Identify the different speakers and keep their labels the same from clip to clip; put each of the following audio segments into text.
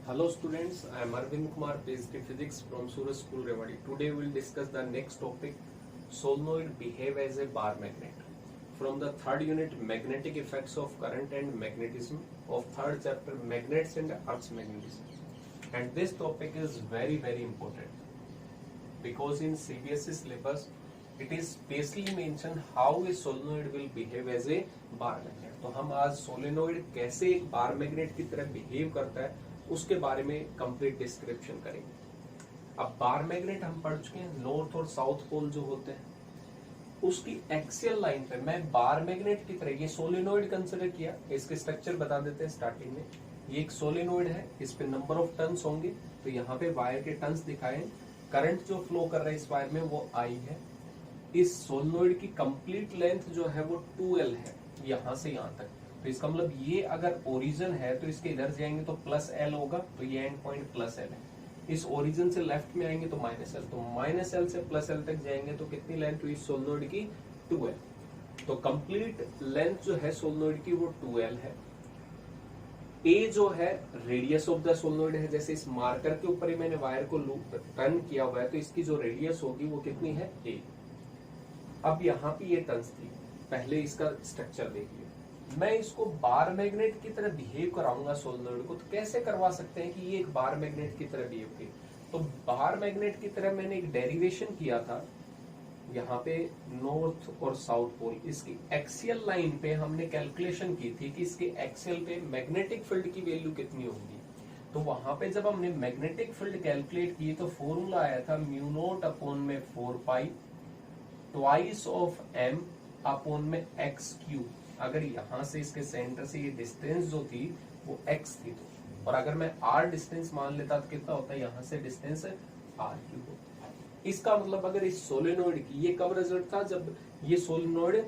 Speaker 1: Hello students, I am Arvind Kumar, PhD Physics from Suraj School Rewari. Today we will discuss the next topic, solenoid behave as a bar magnet. From the third unit, magnetic effects of current and magnetism of third chapter, magnets and earth's magnetism. And this topic is very important because in CBSE syllabus it is specially mentioned how a solenoid will behave as a bar magnet. तो हम आज solenoid कैसे एक bar magnet की तरह behave करता है उसके बारे में कंप्लीट डिस्क्रिप्शन करेंगे। अब बार मैग्नेट हम पढ़ चुके हैं, नॉर्थ और साउथ पोल जो होते हैं उसकी एक्सियल लाइन पे मैं बार मैग्नेट की तरह ये सोलेनोइड कंसिडर किया। इसके स्ट्रक्चर बता देते हैं स्टार्टिंग में। ये एक सोलेनोइड है, इस पे नंबर ऑफ टर्न्स होंगे, तो यहाँ पे वायर के टर्न्स दिखाए। करंट जो फ्लो कर रहा है इस वायर में वो आई है। इस सोलेनोइड की कंप्लीट लेंथ जो है वो 2L है, यहां से यहां तक। तो इसका मतलब ये अगर ओरिजिन है तो इसके इधर जाएंगे तो +L होगा, तो ये एंड पॉइंट +L है। इस ओरिजिन से लेफ्ट में आएंगे तो -L, तो -L से +L तक जाएंगे तो कितनी लेंथ हुई सोलेनोइड की? 2L। तो कंप्लीट लेंथ जो है सोलेनोइड की वो 2L है। ए जो है रेडियस ऑफ द सोलेनोइड है, जैसे इस मार्कर के ऊपर ही मैंने वायर को लूप टर्न किया हुआ है तो इसकी जो रेडियस होगी वो कितनी है? ए। अब यहाँ पे ये टर्न्स थी, पहले इसका स्ट्रक्चर देखिए। मैं इसको बार मैग्नेट की तरह बिहेव कराऊंगा सोलेनोइड को, तो कैसे करवा सकते हैं कि ये एक बार मैग्नेट की तरह बिहेव करे? तो बार मैग्नेट की तरह मैंने एक डेरिवेशन किया था यहाँ पे नॉर्थ और साउथ पोल। इसकी एक्सियल लाइन पे हमने कैलकुलेशन की थी कि इसके एक्सियल पे मैग्नेटिक फील्ड की वैल्यू कितनी होगी। तो वहां पे जब हमने मैग्नेटिक फील्ड कैलकुलेट की तो फॉर्मूला आया था μ0/4π ट्वाइस ऑफ m अपॉन में x3। अगर यहां से इसके सेंटर से ये डिस्टेंस जो थी वो x थी, तो और अगर मैं r डिस्टेंस मान लेता तो कितना होता है? यहां से डिस्टेंस r3 होता। इसका मतलब अगर इस सोलेनोइड की ये कब रिजल्ट था? जब ये सोलेनोइड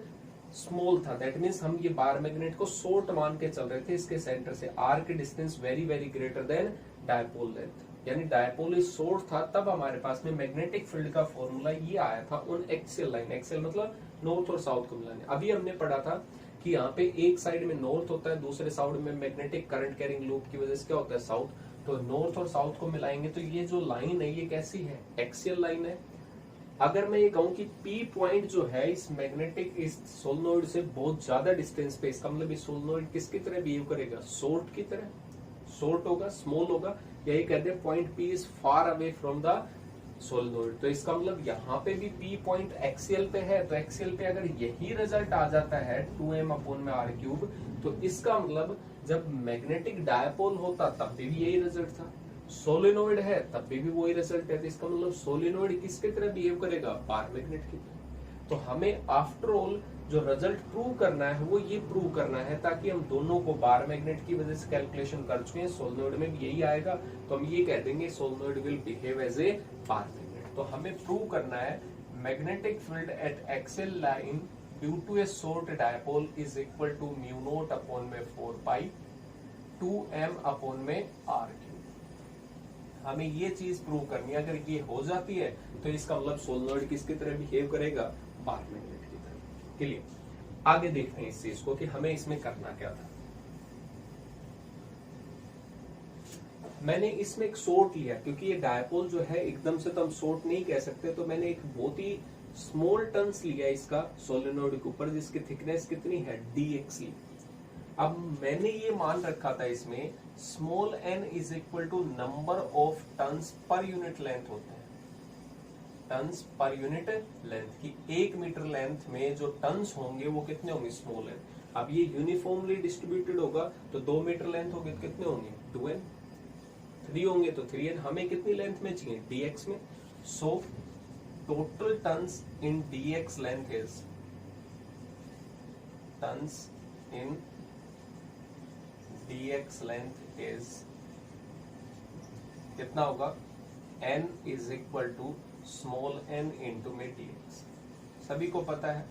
Speaker 1: स्मॉल था, दैट मीन्स हम ये बार मैग्नेट को शॉर्ट मान के चल रहे थे। इसके सेंटर से r के distance very greater then dipole length, यानी डायपोल शॉर्ट था, तब हमारे पास में मैग्नेटिक फील्ड का फॉर्मूला ये आया था ऑन एक्सियल लाइन। एक्सियल मतलब नॉर्थ और साउथ को मिलाने। अभी हमने पढ़ा था कि यहाँ पे एक साइड में नॉर्थ होता है, दूसरे साइड में मैग्नेटिक करंट कैरिंग लूप की वजह से क्या होता है? साउथ। तो नॉर्थ और साउथ को मिलाएंगे तो ये जो लाइन है ये कैसी है? एक्सियल लाइन है। अगर मैं ये कहूं कि P पॉइंट जो है इस मैग्नेटिक इस सोलेनोइड से बहुत ज्यादा डिस्टेंस पे, इसका मतलब इस सोलेनोइड किसकी तरह बिहेव करेगा? शॉर्ट की तरह। शॉर्ट होगा, स्मॉल होगा, यही कहते हैं point P is far away from the solenoid. तो इसका मतलब यहाँ पे भी P पॉइंट एक्सियल पे है, तो एक्सियल पे अगर यही रिजल्ट आ जाता है 2m/r3, तो इसका मतलब जब मैग्नेटिक डायपोल होता तब भी यही रिजल्ट था, सोलेनोइड है तब भी वही रिजल्ट है। तो इसका मतलब सोलेनोइड किसकी तरह बिहेव करेगा? बार मैग्नेट की तरह। तो हमें आफ्टर ऑल जो रिजल्ट प्रूव करना है वो ये प्रूव करना है, ताकि हम दोनों को बार मैग्नेट की वजह से कैलकुलेशन कर चुके हैं, सोलेनोइड में भी यही आएगा, तो हम ये कह देंगे solenoid will behave as a bar magnet. तो हमें प्रूव करना है magnetic field at axial line due to a short dipole is equal to μ0/4π 2m/r3। हमें ये चीज प्रूव करनी है। अगर ये हो जाती है तो इसका मतलब सोलेनोइड किसकी तरह बिहेव करेगा? बार मैग्नेट की तरह। क्लियर? आगे देखते हैं इस चीज को कि हमें इसमें करना क्या था। मैंने इसमें एक शॉर्ट लिया क्योंकि ये डायपोल जो है एकदम से तो हम शॉर्ट नहीं कह सकते, तो मैंने एक बहुत ही स्मॉल टर्न्स लिया इसका सोलेनोइड के ऊपर, जिसकी थिकनेस कितनी है? dx ली। अब मैंने ये मान रखा था इसमें small n is equal to number of turns per unit length होते हैं। टर्न्स पर यूनिट लेंथ की 1 मीटर लेंथ में जो टर्न्स होंगे वो कितने होंगे? Small n। अब ये यूनिफॉर्मली डिस्ट्रीब्यूटेड होगा तो 2 मीटर लेंथ होगी तो कितने होंगे? 2n। 3 होंगे तो 3n। हमें कितनी लेंथ में चाहिए? dx में। So total turns in dx length is turns in dx length is कितना होगा? n is equal to small n into में dx। सभी को पता है,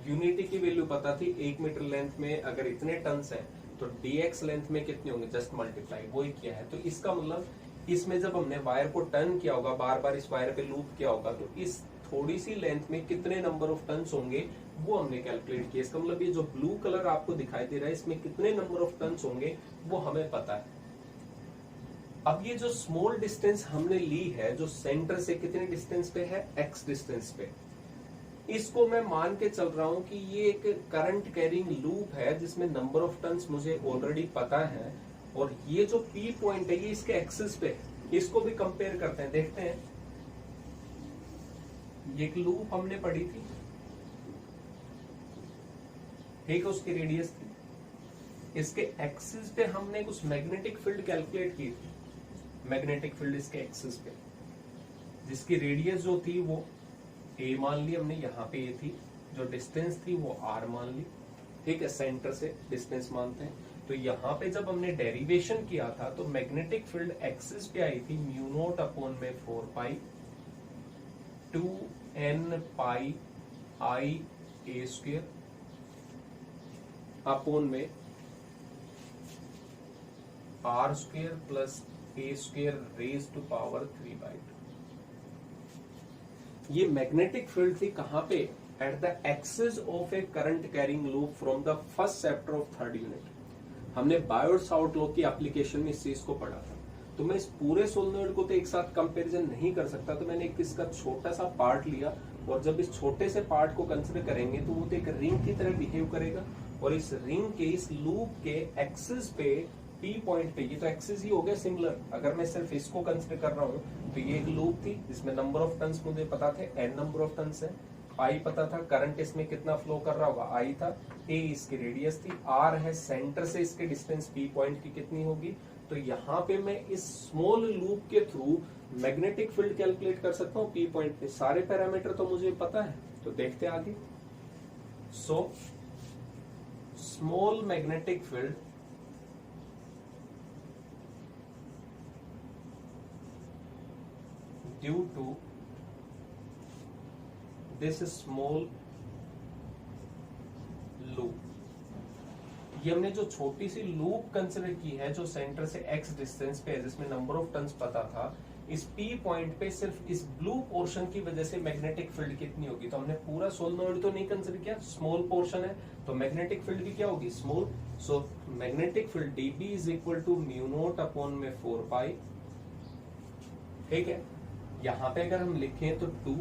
Speaker 1: यूनिटी की वैल्यू पता थी। 1 मीटर लेंथ में अगर इतने टन्स हैं तो dx लेंथ में कितने होंगे? जस्ट मल्टीप्लाई, वही किया है। तो इसका मतलब इसमें जब हमने वायर को टर्न किया होगा, बार बार इस वायर पे लूप किया होगा, तो इस थोड़ी सी लेंथ में कितने नंबर ऑफ टर्न्स होंगे वो हमने कैलकुलेट किया। इसका मतलब ये जो ब्लू कलर आपको दिखाई दे रहा है इसमें कितने नंबर ऑफ टर्न्स होंगे वो हमें पता है। अब ये जो स्मॉल डिस्टेंस हमने ली है, जो सेंटर से कितने डिस्टेंस पे है, x डिस्टेंस पे, इसको मैं मान के चल रहा हूं कि ये एक करंट कैरिंग लूप है जिसमें नंबर ऑफ टर्न्स मुझे ऑलरेडी पता है, और ये जो P पॉइंट है ये इसके एक्सिस पे है। इसको भी कंपेयर करते हैं, देखते हैं। ये एक लूप हमने पढ़ी थी, ठीक है, उसकी रेडियस थी। इसके एक्सिस पे हमने कुछ मैग्नेटिक फील्ड कैलकुलेट की थी, मैग्नेटिक फील्ड इसके एक्सिस पे, जिसकी रेडियस जो थी वो a मान ली हमने, यहाँ पे a थी, जो डिस्टेंस थी वो r मान ली, ठीक है, सेंटर से डिस्टेंस मानते हैं। तो यहाँ पे जब हमने डेरिवेशन किया था तो मैग्नेटिक फील्ड एक्सिस पे आई थी म्यू नॉट अपॉन में 4 pi 2n pi i a square upon में r square plus a square raise to power 3/2। ये मैग्नेटिक फील्ड थी कहां पे, at the axis of a current carrying loop from the first chapter of third unit. हमने Biot Savart law की application में इस चीज को पढ़ा था। तो मैं इस पूरे सोलेनॉइड को तो एक साथ कंपैरिजन नहीं कर सकता, तो मैंने एक इसका छोटा सा पार्ट लिया, और जब इस छोटे से पार्ट को कंसिडर करेंगे तो वो तो एक रिंग की तरह बिहेव करेगा, और इस रिंग के, इस लूप के एक्सिस पे P पॉइंट पे, ये तो एक्सिस ही हो गया सिमिलर। अगर मैं सिर्फ इसको कंसिडर कर रहा हूँ तो ये एक लूप थी जिसमें नंबर ऑफ टर्न्स मुझे पता थे, n नंबर ऑफ टर्न्स है, I पता था, करंट इसमें कितना फ्लो कर रहा होगा I था, A इसकी रेडियस थी, R है सेंटर से इसके डिस्टेंस P पॉइंट की कितनी होगी। तो यहाँ पे मैं इस स्मॉल लूप के थ्रू मैग्नेटिक फील्ड कैलकुलेट कर सकता हूँ P पॉइंट पे। सारे पैरामीटर तो मुझे पता है, तो देखते आगे। So small magnetic field due to this small loop, ये हमने जो छोटी सी लूप कंसिडर की है जो सेंटर से x डिस्टेंस पे है, जिसमें नंबर ऑफ टर्न्स पता था, इस P पॉइंट पे सिर्फ इस ब्लू पोर्शन की वजह से मैग्नेटिक फील्ड कितनी होगी। तो हमने पूरा सोलेनॉइड तो नहीं कंसिडर किया, स्मॉल पोर्शन है, तो मैग्नेटिक फील्ड भी क्या होगी, small. So magnetic field dB is equal to mu naught upon में 4 पाई, ठीक है। यहाँ पे अगर हम लिखें तो 2,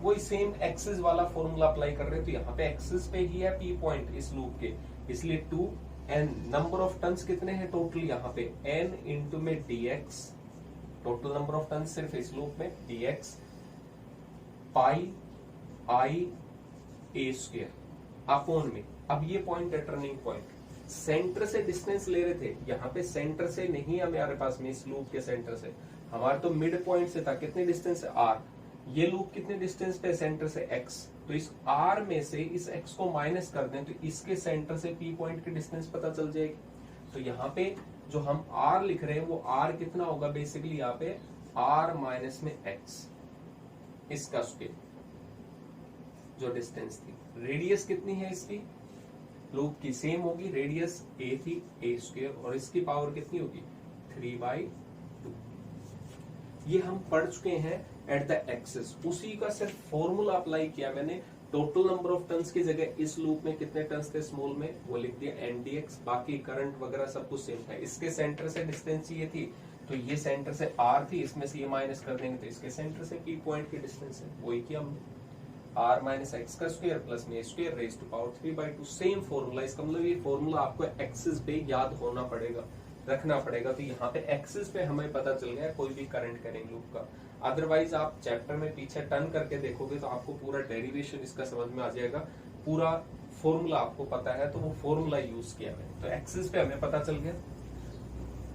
Speaker 1: वही सेम एक्सिस वाला फॉर्मूला अप्लाई कर रहे हैं, तो यहाँ पे एक्सिस पे ही है P पॉइंट इस लूप के, इसलिए 2 n नंबर ऑफ टर्न्स कितने हैं टोटल, यहाँ पे n इंटू में dx, total number of turns सिर्फ इस लूप में dx pi i a square upon में। अब ये पॉइंट है टर्निंग पॉइंट, सेंटर से डिस्टेंस ले रहे थे, यहाँ पे सेंटर से नहीं है हमारे पास में, इस लूप के सेंटर से, हमारा तो मिड पॉइंट से था, कितने डिस्टेंस है r, ये लूप कितने डिस्टेंस पे, सेंटर से x, तो इस r में से इस x को माइनस कर दें तो इसके सेंटर से P पॉइंट की डिस्टेंस पता चल जाएगी। तो यहाँ पे जो हम r लिख रहे हैं वो r कितना होगा, बेसिकली यहाँ पे r माइनस में x, इसका स्क्वायर, जो डिस्टेंस थी। रेडियस कितनी है इसकी, लूप की सेम होगी, रेडियस a थी, a स्क्वायर, और इसकी पावर कितनी होगी 3/2। ये हम पढ़ चुके हैं एट द एक्सिस, उसी का सिर्फ फॉर्मूला अप्लाई किया मैंने। टोटल नंबर ऑफ टर्न्स की जगह इस लूप में कितने टर्न्स थे स्मॉल में, वो लिख दिया ndx, बाकी करंट वगैरह सब कुछ सेम था। इसके सेंटर से डिस्टेंस ये थी, तो ये सेंटर से r थी, इसमें से ये माइनस कर देंगे तो इसके सेंटर से P पॉइंट की डिस्टेंस है, वही किया हमने, r माइनस एक्स का स्क्वायर प्लस में square raise to power 3/2, same formula. इसका मतलब ये फॉर्मूला आपको एक्सिस पे याद होना पड़ेगा, रखना पड़ेगा। तो यहाँ पे एक्सिस पे हमें पता चल गया कोई भी करंट कैरिंग लूप का। अदरवाइज आप चैप्टर में पीछे टर्न करके देखोगे तो आपको पूरा डेरिवेशन इसका समझ में आ जाएगा, पूरा फॉर्मूला आपको पता है, तो वो फॉर्मूला यूज किया मैंने। तो एक्सिस पे हमें पता चल गया।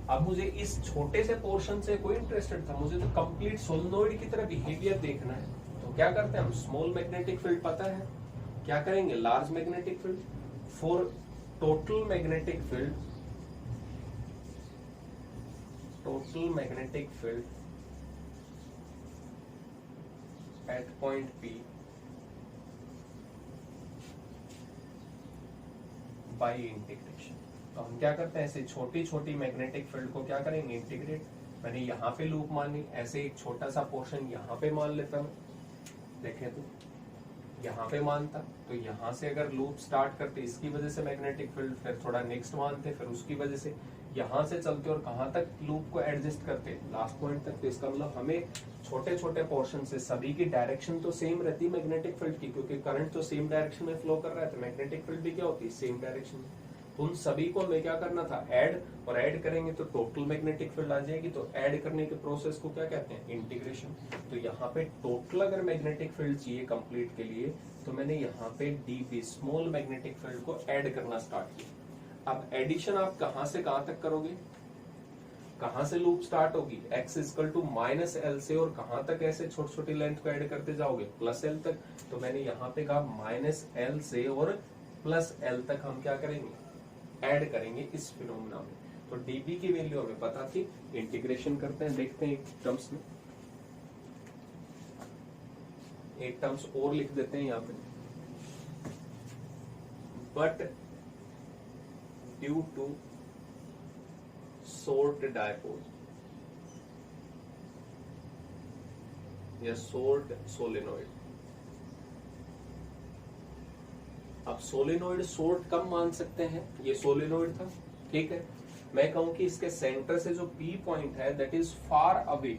Speaker 1: अब मुझे इस छोटे से पोर्शन से कोई इंटरेस्टेड था, मुझे तो कंप्लीट सोलेनॉइड की तरह बिहेवियर देखना है। तो क्या करते हैं हम, स्मॉल मैग्नेटिक फील्ड पता है, क्या करेंगे, large magnetic field. For total magnetic field, total magnetic field at point P by integration। तो हम क्या करते हैं, ऐसे छोटी छोटी मैग्नेटिक फील्ड को क्या करेंगे, इंटीग्रेट। मैंने यहाँ पे लूप मानी, ऐसे एक छोटा सा पोर्शन यहाँ पे मान लेता हूँ, देखें तो यहाँ पे मानता, तो यहाँ से अगर लूप स्टार्ट करते इसकी वजह से मैग्नेटिक फील्ड, फिर थोड़ा नेक्स्ट मानते, फिर उसकी वजह से यहां से चलते और कहां तक लूप को एडजस्ट करते, लास्ट पॉइंट तक। तो इसका मतलब हमें छोटे छोटे पोर्शन से, सभी की डायरेक्शन तो सेम रहती है मैग्नेटिक फील्ड की, क्योंकि करंट तो सेम डायरेक्शन में फ्लो कर रहा है, तो मैग्नेटिक फील्ड भी क्या होती है, सेम डायरेक्शन में। उन सभी को हमें क्या करना था, ऐड, और ऐड करेंगे तो टोटल मैग्नेटिक फील्ड आ जाएगी। तो ऐड करने के प्रोसेस को क्या कहते हैं, इंटीग्रेशन। तो यहाँ पे टोटल अगर मैग्नेटिक फील्ड चाहिए कंप्लीट के लिए, तो मैंने यहाँ पे डीबी स्मॉल मैग्नेटिक फील्ड को ऐड करना स्टार्ट किया। अब एडिशन आप कहां से कहां तक करोगे, कहां से लूप स्टार्ट होगी, x equal to minus L से, और कहां तक ऐसे छोटी छोटी लेंथ को ऐड करते जाओगे, प्लस एल तक। तो मैंने यहाँ पे कहा माइनस एल से और प्लस एल तक हम क्या करेंगे, ऐड करेंगे इस फिनोमेना में। तो डीबी की वैल्यू हमें पता थी, इंटीग्रेशन करते हैं, देखते हैं एक टर्म्स में, एक टर्म्स और लिख देते हैं यहाँ पे, but due to short dipole या शॉर्ट सोलेनोइड। अब सोलेनोइड शॉर्ट कब मान सकते हैं, ये सोलेनोइड था, ठीक है। मैं कहूं कि इसके सेंटर से जो पी पॉइंट है दैट इज फार अवे,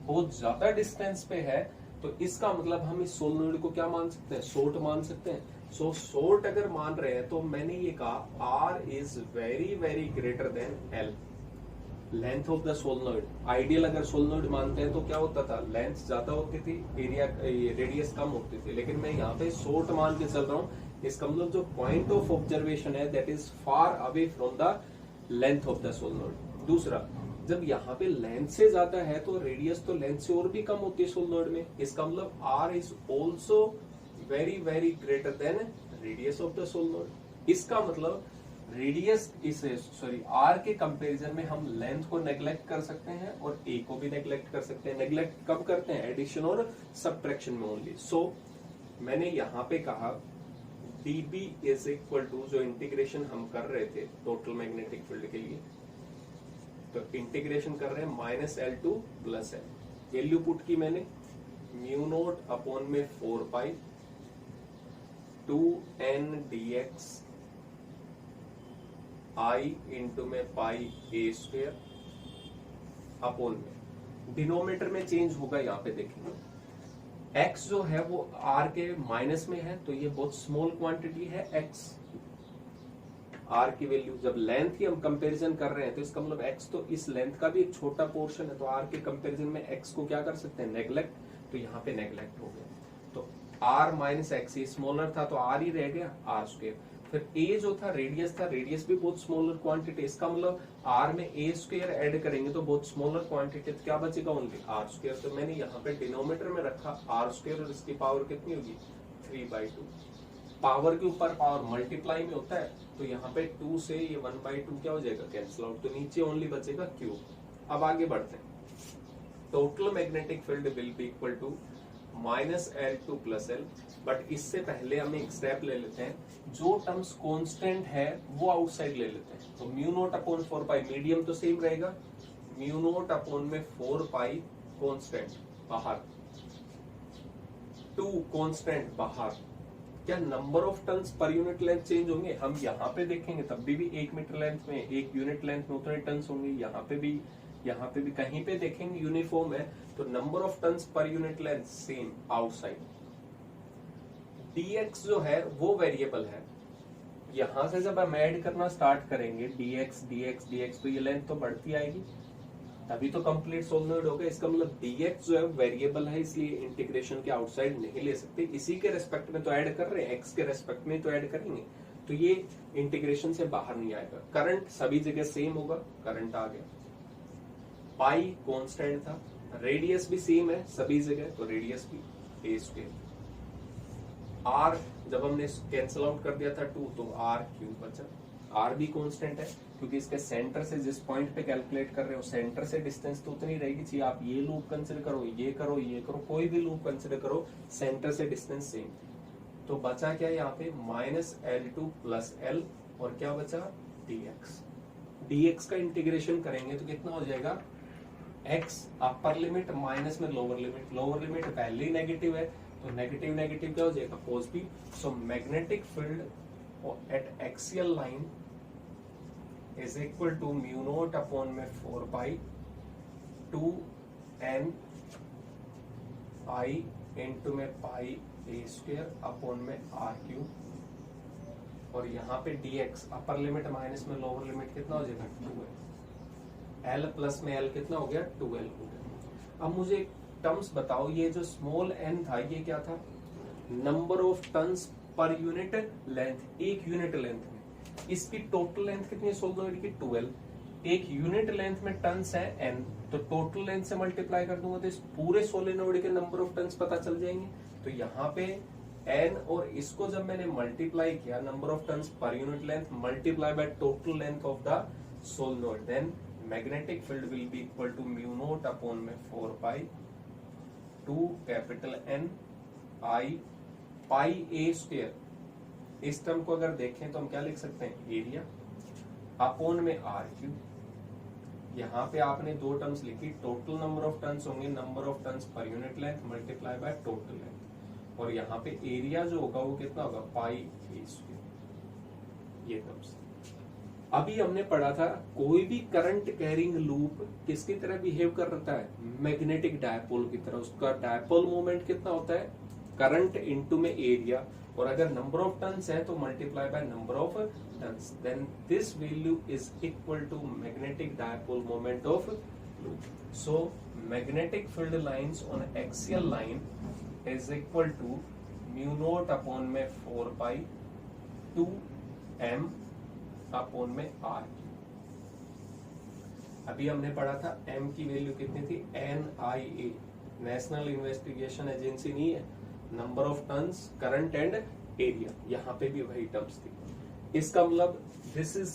Speaker 1: बहुत ज्यादा डिस्टेंस पे है, तो इसका मतलब हम इस सोलेनोइड को क्या मान सकते हैं, शॉर्ट मान सकते हैं। सो शॉर्ट अगर मान रहे हैं तो मैंने ये कहा R is very very greater than L, length of the solenoid. Ideal अगर सोलेनोइड मानते हैं तो क्या होता था, लेंथ ज्यादा होती थी, एरिया रेडियस कम होती थी, लेकिन मैं यहाँ पे शॉर्ट मान के चल रहा हूँ। इसका मतलब जो पॉइंट ऑफ ऑब्जर्वेशन है that is far away from the length of the solenoid. दूसरा, जब यहाँ पे लेंथ से ज्यादा है तो रेडियस तो लेंथ से और भी कम होती है सोलेनोइड में। इसका मतलब R is also very very greater than radius of the solenoid. इसका मतलब रेडियस इस आर के कंपैरिजन में हम लेंथ को नेग्लेक्ट कर सकते हैं और ए को भी नेग्लेक्ट कर सकते हैं। नेग्लेक्ट कब करते हैं, एडिशन और सब्ट्रैक्शन में ओनली। सो मैंने यहाँ पे कहा dB इज इक्वल टू, जो इंटीग्रेशन हम कर रहे थे टोटल मैग्नेटिक फील्ड के लिए, तो इंटीग्रेशन कर रहे हैं minus L to plus L. Value put की मैंने म्यू नोट अपॉन में 4 पाई 2n dx आई इंटू में पाई ए स्क्वेयर अपॉन में, डिनोमीटर में चेंज होगा, यहाँ पे देखेंगे x जो है वो r के माइनस में है, तो ये बहुत स्मॉल क्वांटिटी है x। r की वैल्यू, जब लेंथ की हम कंपैरिजन कर रहे हैं तो इसका मतलब x तो इस लेंथ का भी एक छोटा पोर्शन है, तो r के कंपैरिजन में x को क्या कर सकते हैं, नेग्लेक्ट। तो यहाँ पे नेग्लेक्ट हो गया, तो r माइनस एक्स, ये स्मॉलर था तो r ही रह गया r स्क्वायर। फिर a जो था रेडियस था, रेडियस भी बहुत स्मॉलर क्वांटिटी, इसका मतलब r में a स्क्वायर ऐड करेंगे तो बहुत स्मॉलर क्वांटिटी, तो क्या बचेगा, ओनली r स्क्वायर। तो मैंने यहाँ पे डिनोमीटर में रखा r स्क्वायर, और इसकी पावर कितनी होगी, 3/2। पावर के ऊपर पावर मल्टीप्लाई में होता है, तो यहाँ पे 2 से ये 1/2 क्या हो जाएगा, कैंसिल आउट, तो नीचे ओनली बचेगा क्यूब। अब आगे बढ़ते हैं, total magnetic field will be equal to minus L to plus L. But इससे पहले हम एक स्टेप ले लेते हैं, जो टर्म्स कांस्टेंट है वो आउटसाइड ले लेते हैं। तो mu naught upon 4 pi, medium तो सेम रहेगा, म्यू नोट अपॉन में 4 पाई कांस्टेंट बाहर, 2 कांस्टेंट बाहर। क्या number of turns per unit length change होंगे, हम यहाँ पे देखेंगे तब भी 1 मीटर लेंथ में, 1 यूनिट लेंथ में उतने टन्स होंगे, यहाँ पे भी कहीं पे देखेंगे यूनिफॉर्म है, तो number of turns per unit length same outside. dx जो है वो वेरिएबल है, यहां से जब हम ऐड करना स्टार्ट करेंगे dx, तो ये लेंथ तो बढ़ती आएगी, तभी तो कंप्लीट सोलेनोइड होगा। इसका मतलब dx जो है वेरिएबल है, इसलिए इंटीग्रेशन के आउटसाइड नहीं ले सकते, इसी के रेस्पेक्ट में तो ऐड कर रहे हैं, x के रेस्पेक्ट में तो ऐड करेंगे, तो ये इंटीग्रेशन से बाहर नहीं आएगा। करंट सभी जगह सेम होगा, करंट आ गया। पाई कांस्टेंट था, रेडियस भी सेम है सभी जगह, तो रेडियस भी a स्क्वायर। r जब हमने कैंसिल आउट कर दिया था 2, तो r क्यूब बचा। r भी कांस्टेंट है, क्योंकि इसके सेंटर से जिस पॉइंट पे कैलकुलेट कर रहे हो, सेंटर से डिस्टेंस तो उतनी रहेगी, चाहिए आप ये लूप कंसिडर करो, ये करो, ये करो, कोई भी लूप कंसिडर करो, सेंटर से डिस्टेंस सेम। तो बचा क्या यहाँ पे, minus L to plus L, और क्या बचा, dx का इंटीग्रेशन करेंगे तो कितना हो जाएगा, x अपर लिमिट माइनस में लोअर लिमिट पहले ही नेगेटिव है, तो नेगेटिव नेगेटिव क्या हो जाएगा, positive. So magnetic field at axial line is equal to mu naught upon में 4 पाई 2 n आई इंटू में पाई ए स्क्वायर अपॉन में आर क्यूब, और यहाँ पे dx अपर लिमिट माइनस में लोअर लिमिट कितना हो जाएगा 2l, l प्लस में l कितना हो गया 2l हो गया। अब मुझे टर्म्स बताओ, ये जो स्मॉल n था ये क्या था, number of turns per unit length, एक यूनिट लेंथ में। इसकी टोटल लेंथ कितनी है सोलनॉइड की 2l, एक यूनिट लेंथ में टन्स है n, तो टोटल लेंथ से मल्टीप्लाई कर दूंगा तो इस पूरे सोलेनोइड के नंबर ऑफ टन्स पता चल जाएंगे। तो यहाँ पे n और इसको जब मैंने मल्टीप्लाई किया number of turns per unit length multiply by total length of the solenoid, then magnetic field will be equal to mu naught upon में 4 pi 2 capital N I pi a square. इस term को अगर देखें तो हम क्या लिख सकते हैं, एरिया अपॉन में आर क्यूब। यहाँ पे आपने दो टर्म्स लिखी, टोटल नंबर ऑफ टर्न्स होंगे number of turns per unit length multiply by total length, और यहाँ पे एरिया जो होगा वो कितना होगा पाई ए स्क्वायर। ये टर्म्स अभी हमने पढ़ा था, कोई भी करंट कैरिंग लूप किसकी तरह बिहेव कर रहा है, मैग्नेटिक डायपोल की तरह। उसका डायपोल मोमेंट कितना होता है, करंट इनटू में एरिया, और अगर नंबर ऑफ टर्न्स है तो multiply by number of turns, then this value is equal to magnetic dipole moment of loop. So magnetic field lines on axial line is equal to mu naught upon में 4 pi 2 m upon में r। अभी हमने पढ़ा था m की value कितनी थी, NIA, national investigation agency नहीं है, number of turns current and area, यहाँ पे भी वही टर्म्स थी। इसका मतलब this is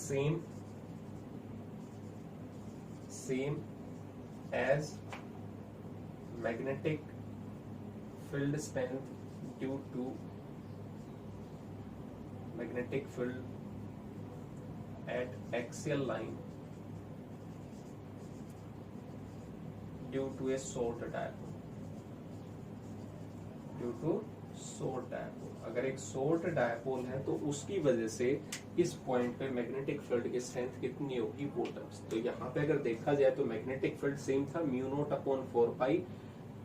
Speaker 1: same as magnetic field strength due to magnetic field at axial line due to a short dipole, due to short dipole। अगर एक शॉर्ट डायपोल है तो उसकी वजह से इस पॉइंट पे मैग्नेटिक फील्ड की स्ट्रेंथ कितनी होगी, वो टर्म्स। तो यहाँ पे अगर देखा जाए तो मैग्नेटिक फील्ड सेम था, म्यू नोट अपॉन 4 पाई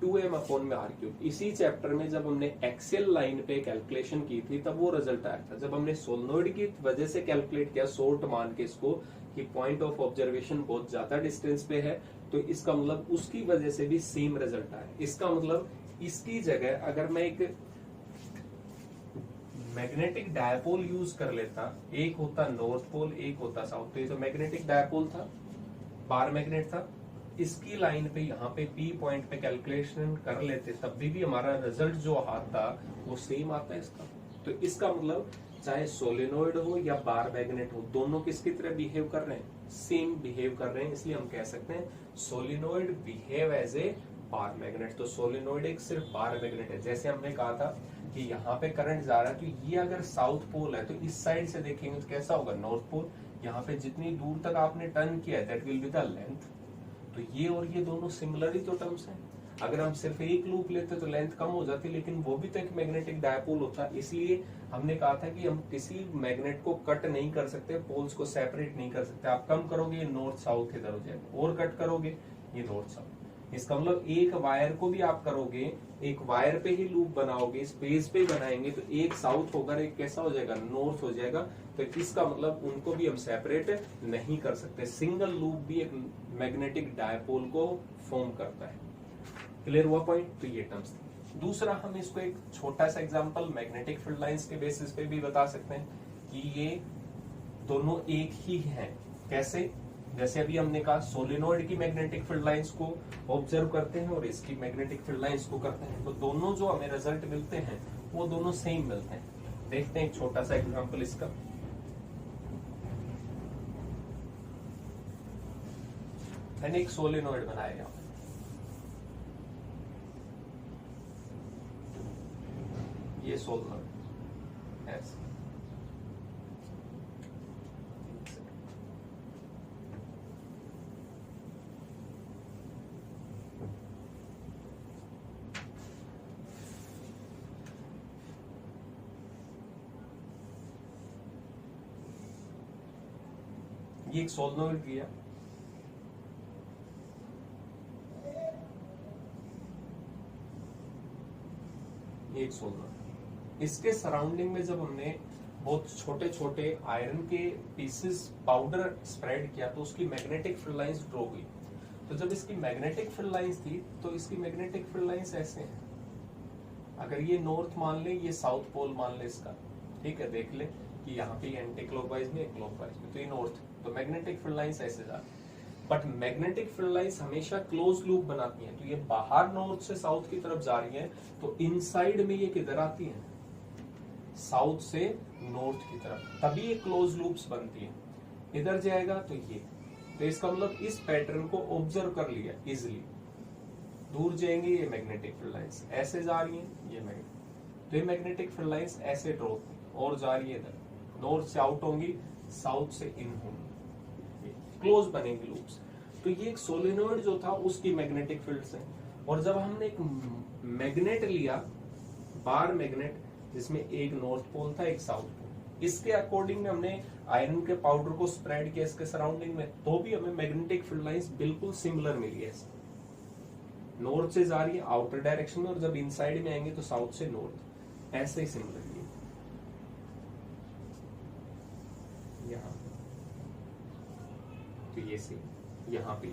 Speaker 1: 2m अपॉन में आर क्यूब। इसी चैप्टर में जब हमने एक्सियल लाइन पे कैलकुलेशन की थी तब वो रिजल्ट आया था। जब हमने सोलेनोइड की वजह से कैलकुलेट किया शॉर्ट मान के इसको, कि पॉइंट ऑफ ऑब्जर्वेशन बहुत ज्यादा डिस्टेंस पे है, तो इसका मतलब उसकी वजह से भी सेम रिजल्ट आया। इसका मतलब इसकी जगह अगर मैं एक मैग्नेटिक डायपोल यूज कर लेता, एक होता नॉर्थ पोल एक होता साउथ, तो ये तो मैग्नेटिक डायपोल था, बार मैग्नेट था, इसकी लाइन पे यहाँ पे P पॉइंट पे कैलकुलेशन कर लेते तब भी हमारा रिजल्ट जो आता वो सेम आता है इसका। तो इसका मतलब चाहे सोलेनोइड हो या बार मैग्नेट हो, दोनों किसकी तरह बिहेव कर रहे हैं, सेम बिहेव कर रहे हैं, इसलिए हम कह सकते हैं solenoid behave as a bar magnet. तो सोलेनोइड एक सिर्फ बार मैग्नेट है। जैसे हमने कहा था कि यहाँ पे करंट जा रहा है, तो ये अगर साउथ पोल है तो इस साइड से देखेंगे तो कैसा होगा, नॉर्थ पोल। यहाँ पे जितनी दूर तक आपने टर्न किया है that will be the length. तो ये और ये दोनों सिमिलर ही तो टर्म्स हैं। अगर हम सिर्फ एक लूप लेते तो लेंथ कम हो जाती, लेकिन वो भी तो एक मैग्नेटिक डायपोल होता। इसलिए हमने कहा था कि हम किसी मैग्नेट को कट नहीं कर सकते, पोल्स को सेपरेट नहीं कर सकते। आप कम करोगे ये नॉर्थ साउथ इधर हो जाएगा, और कट करोगे ये नॉर्थ साउथ। इसका मतलब एक वायर को भी आप करोगे, एक वायर पे ही लूप बनाओगे, स्पेस पे बनाएंगे, तो एक साउथ होकर एक कैसा हो जाएगा, नॉर्थ हो जाएगा। तो इसका मतलब उनको भी हम सेपरेट नहीं कर सकते। सिंगल लूप भी एक मैग्नेटिक डायपोल को फॉर्म करता है। क्लियर हुआ पॉइंट? तो ये टर्म्स थी। दूसरा, हम इसको एक छोटा सा एग्जांपल मैग्नेटिक फील्ड लाइंस के बेसिस पे भी बता सकते हैं कि ये दोनों एक ही हैं। कैसे? जैसे अभी हमने कहा सोलेनोइड की मैग्नेटिक फील्ड लाइंस को ऑब्जर्व करते हैं और इसकी मैग्नेटिक फील्ड लाइंस को करते हैं, तो दोनों जो हमें रिजल्ट मिलते हैं वो दोनों सेम मिलते हैं। देखते हैं एक छोटा सा एग्जांपल इसका। मैंने एक सोलेनोइड बनाया यहाँ, ये सोलेनोइड ऐसे, ये एक सोलेनोइड लिया, ये एक सोलेनोइड, इसके सराउंडिंग में जब हमने बहुत छोटे छोटे आयरन के पीसेस पाउडर स्प्रेड किया तो उसकी मैग्नेटिक फील्ड लाइंस ड्रॉ हुई। तो जब इसकी मैग्नेटिक फील्ड लाइंस थी तो इसकी मैग्नेटिक फील्ड लाइंस ऐसे हैं। अगर ये नॉर्थ मान ले, ये साउथ पोल मान ले इसका, ठीक है, देख ले कि यहाँ पे एंटी क्लॉकवाइज में, क्लॉकवाइज में, तो ये नॉर्थ, तो मैग्नेटिक फील्ड लाइंस ऐसे जाती है। बट मैग्नेटिक फील्ड लाइंस हमेशा क्लोज लूप बनाती हैं, तो ये बाहर नॉर्थ से साउथ की तरफ जा रही हैं, तो इनसाइड में ये किधर आती हैं, साउथ से नॉर्थ की तरफ, तभी ये क्लोज लूप्स बनती है। इधर जाएगा तो ये, तो इसका मतलब इस पैटर्न को ऑब्जर्व कर लिया इजिली। दूर जाएंगे ये मैग्नेटिक फील्ड लाइंस ऐसे जा रही हैं, ये मैग्नेटिक, तो ये मैग्नेटिक फील्ड लाइंस ऐसे ड्रॉ और जा रही है इधर, नॉर्थ से आउट होंगी, साउथ से इन होंगी, क्लोज बनेंगे लूप्स। तो ये एक सोलेनोइड जो था उसकी मैग्नेटिक फील्ड से, और जब हमने एक मैग्नेट लिया, बार मैग्नेट, जिसमें एक नॉर्थ पोल था एक साउथ पोल, इसके अकॉर्डिंग में हमने आयरन के पाउडर को स्प्रेड किया इसके सराउंडिंग में, तो भी हमें मैग्नेटिक फील्ड लाइंस बिल्कुल सिमिलर मिली है। नॉर्थ से जा रही है आउटर डायरेक्शन में, और जब इनसाइड में आएंगे तो साउथ से नॉर्थ, ऐसे ही सिमिलर है। यहाँ तो ये से यहाँ पे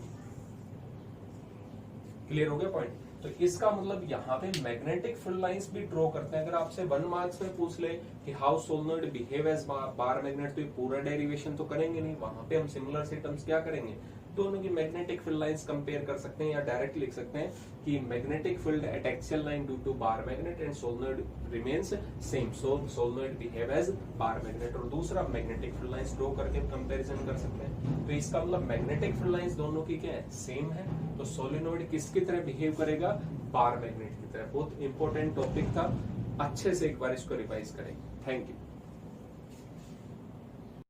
Speaker 1: क्लियर हो गया पॉइंट। तो इसका मतलब यहाँ पे मैग्नेटिक फील्ड लाइंस भी ड्रॉ करते हैं। अगर आपसे 1 मार्क्स में पूछ ले कि how solenoid behave as bar magnet, तो ये पूरा डेरिवेशन तो करेंगे नहीं, वहां पे हम सिमिलर सिस्टम्स क्या करेंगे, दोनों की मैग्नेटिक फील्ड लाइंस कंपेयर कर सकते हैं, या डायरेक्ट लिख सकते हैं कि magnetic field at axial line due to bar magnet and solenoid remains same, so solenoid behave as bar magnet. और दूसरा मैग्नेटिक फील्ड लाइंस ड्रॉ करके कंपैरिजन कर सकते हैं। तो इसका मतलब मैग्नेटिक फील्ड लाइंस दोनों की क्या है, सेम है। तो सोलेनोइड किसकी तरह बिहेव करेगा, बार मैग्नेट की तरह। बहुत इंपॉर्टेंट टॉपिक था, अच्छे से एक बार इसको रिवाइज करें। Thank you.